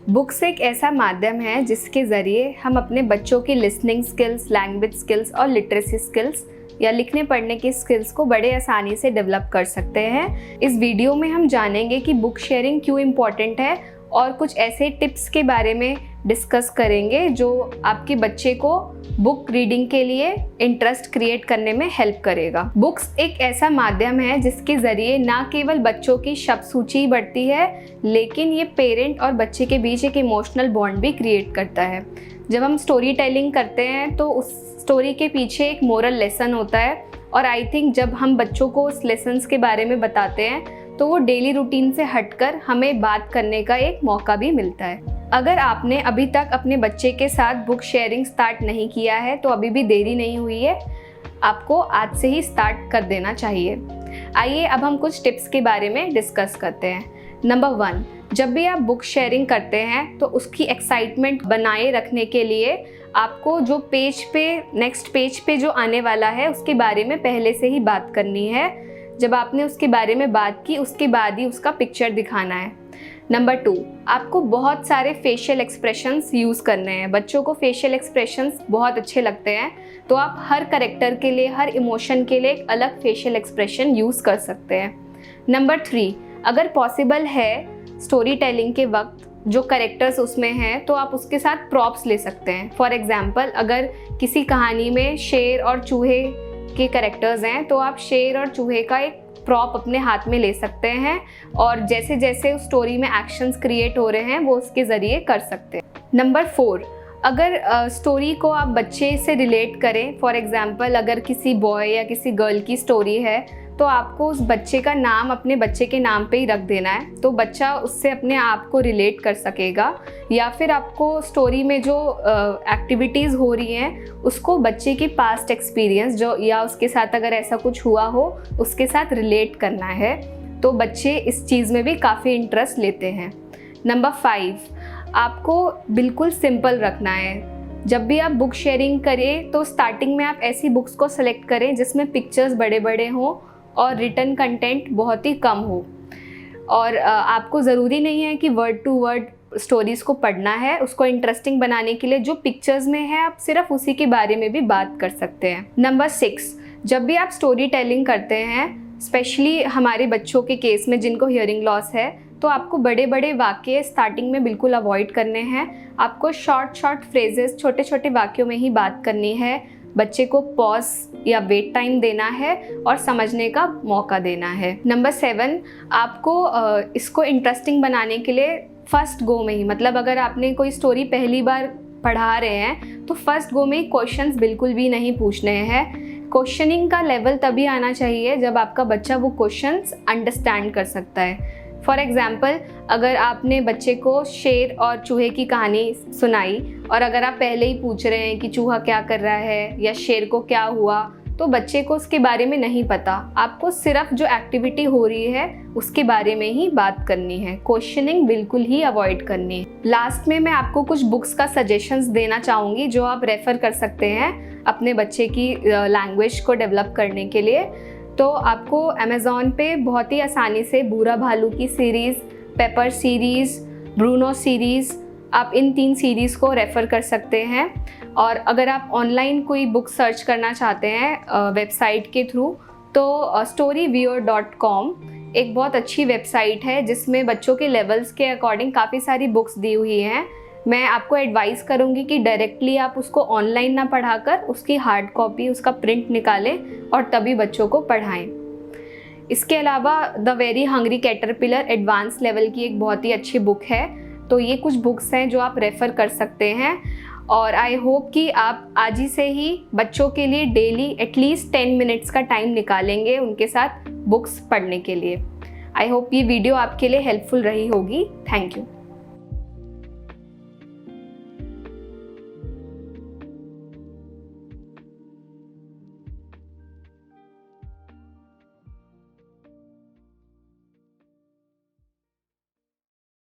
Books एक ऐसा माध्यम है जिसके ज़रिए हम अपने बच्चों की लिसनिंग स्किल्स, लैंग्वेज स्किल्स और लिटरेसी स्किल्स या लिखने पढ़ने की स्किल्स को बड़े आसानी से डेवलप कर सकते हैं। इस वीडियो में हम जानेंगे कि बुक शेयरिंग क्यों इम्पॉर्टेंट है और कुछ ऐसे टिप्स के बारे में डिस्कस करेंगे जो आपके बच्चे को बुक रीडिंग के लिए इंटरेस्ट क्रिएट करने में हेल्प करेगा। बुक्स एक ऐसा माध्यम है जिसके ज़रिए ना केवल बच्चों की शब्द सूची बढ़ती है, लेकिन ये पेरेंट और बच्चे के बीच एक इमोशनल बॉन्ड भी क्रिएट करता है। जब हम स्टोरी टेलिंग करते हैं तो उस स्टोरी के पीछे एक मोरल लेसन होता है और आई थिंक जब हम बच्चों को उस लेसन्स के बारे में बताते हैं तो वो डेली रूटीन से हटकर हमें बात करने का एक मौका भी मिलता है। अगर आपने अभी तक अपने बच्चे के साथ बुक शेयरिंग स्टार्ट नहीं किया है तो अभी भी देरी नहीं हुई है, आपको आज से ही स्टार्ट कर देना चाहिए। आइए अब हम कुछ टिप्स के बारे में डिस्कस करते हैं। नंबर 1, जब भी आप बुक शेयरिंग करते हैं तो उसकी एक्साइटमेंट बनाए रखने के लिए आपको जो नेक्स्ट पेज पे जो आने वाला है उसके बारे में पहले से ही बात करनी है। जब आपने उसके बारे में बात की उसके बाद ही उसका पिक्चर दिखाना है। नंबर 2, आपको बहुत सारे फेशियल एक्सप्रेशंस यूज़ करने हैं। बच्चों को फेशियल एक्सप्रेशंस बहुत अच्छे लगते हैं, तो आप हर कैरेक्टर के लिए, हर इमोशन के लिए एक अलग फेशियल एक्सप्रेशन यूज़ कर सकते हैं। नंबर 3, अगर पॉसिबल है स्टोरी टेलिंग के वक्त जो कैरेक्टर्स उसमें हैं तो आप उसके साथ प्रॉप्स ले सकते हैं। फॉर एग्जांपल, अगर किसी कहानी में शेर और चूहे के कैरेक्टर्स हैं तो आप शेर और चूहे का एक प्रॉप अपने हाथ में ले सकते हैं और जैसे जैसे उस स्टोरी में एक्शंस क्रिएट हो रहे हैं वो उसके ज़रिए कर सकते हैं। नंबर 4, अगर स्टोरी को आप बच्चे से रिलेट करें, फॉर एग्जांपल अगर किसी बॉय या किसी गर्ल की स्टोरी है तो आपको उस बच्चे का नाम अपने बच्चे के नाम पे ही रख देना है, तो बच्चा उससे अपने आप को रिलेट कर सकेगा। या फिर आपको स्टोरी में जो एक्टिविटीज़ हो रही हैं उसको बच्चे की पास्ट एक्सपीरियंस जो या उसके साथ अगर ऐसा कुछ हुआ हो उसके साथ रिलेट करना है, तो बच्चे इस चीज़ में भी काफ़ी इंटरेस्ट लेते हैं। नंबर 5, आपको बिल्कुल सिंपल रखना है। जब भी आप बुक शेयरिंग करें तो स्टार्टिंग में आप ऐसी बुक्स को सेलेक्ट करें जिसमें पिक्चर्स बड़े बड़े हों और रिटन कंटेंट बहुत ही कम हो। और आपको ज़रूरी नहीं है कि वर्ड टू वर्ड स्टोरीज़ को पढ़ना है। उसको इंटरेस्टिंग बनाने के लिए जो पिक्चर्स में है आप सिर्फ उसी के बारे में भी बात कर सकते हैं। नंबर 6, जब भी आप स्टोरी टेलिंग करते हैं, स्पेशली हमारे बच्चों के केस में जिनको हियरिंग लॉस है, तो आपको बड़े बड़े वाक्य स्टार्टिंग में बिल्कुल अवॉइड करने हैं। आपको शॉर्ट फ्रेजेस, छोटे छोटे वाक्यों में ही बात करनी है। बच्चे को पॉज या वेट टाइम देना है और समझने का मौका देना है। नंबर 7, आपको इसको इंटरेस्टिंग बनाने के लिए फर्स्ट गो में ही, मतलब अगर आपने कोई स्टोरी पहली बार पढ़ा रहे हैं तो फर्स्ट गो में ही क्वेश्चंस बिल्कुल भी नहीं पूछने हैं। क्वेश्चनिंग का लेवल तभी आना चाहिए जब आपका बच्चा वो क्वेश्चंस अंडरस्टैंड कर सकता है। फॉर एग्ज़ाम्पल, अगर आपने बच्चे को शेर और चूहे की कहानी सुनाई और अगर आप पहले ही पूछ रहे हैं कि चूहा क्या कर रहा है या शेर को क्या हुआ, तो बच्चे को उसके बारे में नहीं पता। आपको सिर्फ जो एक्टिविटी हो रही है उसके बारे में ही बात करनी है, क्वेश्चनिंग बिल्कुल ही अवॉइड करनी है। लास्ट में मैं आपको कुछ बुक्स का सजेशंस देना चाहूँगी जो आप रेफ़र कर सकते हैं अपने बच्चे की लैंग्वेज को डेवलप करने के लिए। तो आपको अमेज़ॉन पे बहुत ही आसानी से बूरा भालू की series, paper series, Bruno series, आप इन 3 सीरीज़ को रेफ़र कर सकते हैं। और अगर आप ऑनलाइन कोई बुक सर्च करना चाहते हैं वेबसाइट के थ्रू, तो storyviewer.com एक बहुत अच्छी वेबसाइट है जिसमें बच्चों के लेवल्स के अकॉर्डिंग काफ़ी सारी बुक्स दी हुई हैं। मैं आपको एडवाइस करूँगी कि डायरेक्टली आप उसको ऑनलाइन ना पढ़ाकर उसकी हार्ड कॉपी, उसका प्रिंट निकालें और तभी बच्चों को पढ़ाएं। इसके अलावा the very hungry caterpillar advance level की एक बहुत ही अच्छी बुक है। तो ये कुछ बुक्स हैं जो आप रेफ़र कर सकते हैं और आई होप कि आप आज ही से ही बच्चों के लिए डेली एटलीस्ट 10 मिनट्स का टाइम निकालेंगे उनके साथ बुक्स पढ़ने के लिए। आई होप ये वीडियो आपके लिए हेल्पफुल रही होगी। Thank you.